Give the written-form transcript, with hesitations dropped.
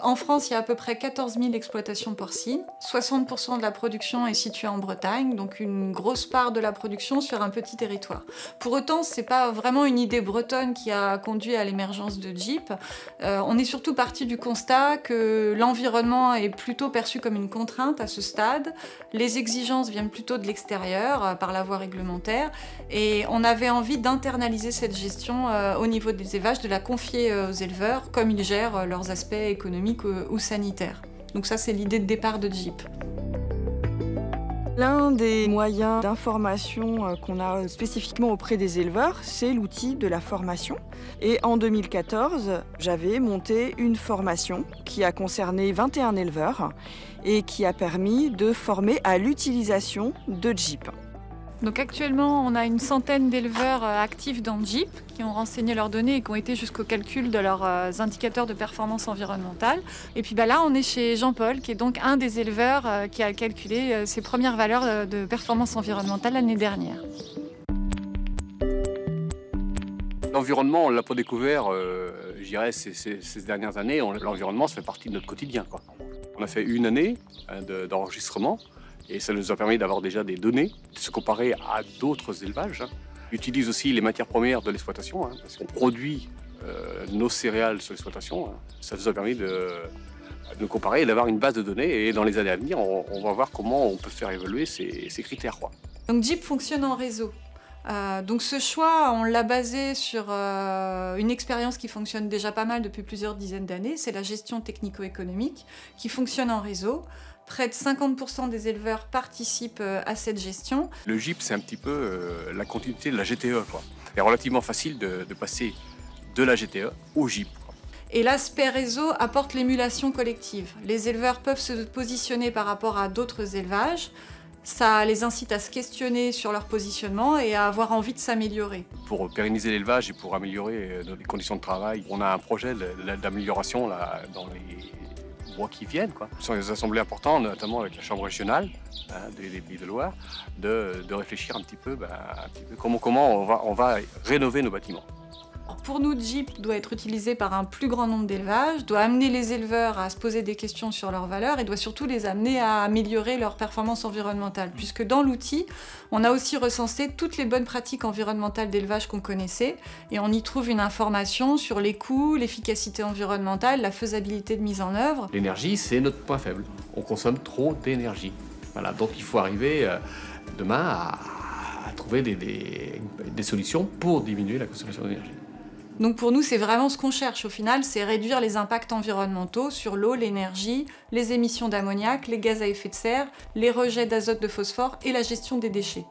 En France, il y a à peu près 14 000 exploitations porcines. 60% de la production est située en Bretagne, donc une grosse part de la production sur un petit territoire. Pour autant, c'est pas vraiment une idée bretonne qui a conduit à l'émergence de Jeep. On est surtout parti du constat que l'environnement est plutôt perçu comme une contrainte à ce stade. Les exigences viennent plutôt de l'extérieur, par la voie réglementaire, et on avait envie d'internaliser cette gestion au niveau des élevages, de la confier aux éleveurs, comme ils gèrent leurs aspects économiques ou sanitaires. Donc ça, c'est l'idée de départ de Jeep. L'un des moyens d'information qu'on a spécifiquement auprès des éleveurs, c'est l'outil de la formation. Et en 2014, j'avais monté une formation qui a concerné 21 éleveurs et qui a permis de former à l'utilisation de Jeep. Donc actuellement, on a une centaine d'éleveurs actifs dans Jeep qui ont renseigné leurs données et qui ont été jusqu'au calcul de leurs indicateurs de performance environnementale. Et puis là, on est chez Jean-Paul, qui est donc un des éleveurs qui a calculé ses premières valeurs de performance environnementale l'année dernière. L'environnement, on ne l'a pas découvert, je dirais, ces dernières années. L'environnement, ça fait partie de notre quotidien, quoi. On a fait une année d'enregistrement. Et ça nous a permis d'avoir déjà des données, de se comparer à d'autres élevages. On utilise aussi les matières premières de l'exploitation, parce qu'on produit nos céréales sur l'exploitation. Ça nous a permis de comparer et d'avoir une base de données. Et dans les années à venir, on va voir comment on peut faire évoluer ces critères, quoi. Donc Jeep fonctionne en réseau. Donc ce choix, on l'a basé sur une expérience qui fonctionne déjà pas mal depuis plusieurs dizaines d'années. C'est la gestion technico-économique qui fonctionne en réseau. Près de 50% des éleveurs participent à cette gestion. Le Jeep, c'est un petit peu la continuité de la GTE, quoi. C'est relativement facile de passer de la GTE au Jeep, quoi. Et l'aspect réseau apporte l'émulation collective. Les éleveurs peuvent se positionner par rapport à d'autres élevages. Ça les incite à se questionner sur leur positionnement et à avoir envie de s'améliorer. Pour pérenniser l'élevage et pour améliorer les conditions de travail, on a un projet d'amélioration dans les mois qui viennent, quoi. Ce sont des assemblées importantes, notamment avec la Chambre régionale des Pays de Loire, de réfléchir un petit peu comment on va rénover nos bâtiments. Pour nous, Jeep doit être utilisé par un plus grand nombre d'élevages, doit amener les éleveurs à se poser des questions sur leurs valeurs et doit surtout les amener à améliorer leur performance environnementale. Puisque dans l'outil, on a aussi recensé toutes les bonnes pratiques environnementales d'élevage qu'on connaissait et on y trouve une information sur les coûts, l'efficacité environnementale, la faisabilité de mise en œuvre. L'énergie, c'est notre point faible. On consomme trop d'énergie. Voilà, donc il faut arriver demain à trouver des solutions pour diminuer la consommation d'énergie. Donc pour nous, c'est vraiment ce qu'on cherche au final, c'est réduire les impacts environnementaux sur l'eau, l'énergie, les émissions d'ammoniac, les gaz à effet de serre, les rejets d'azote, de phosphore et la gestion des déchets.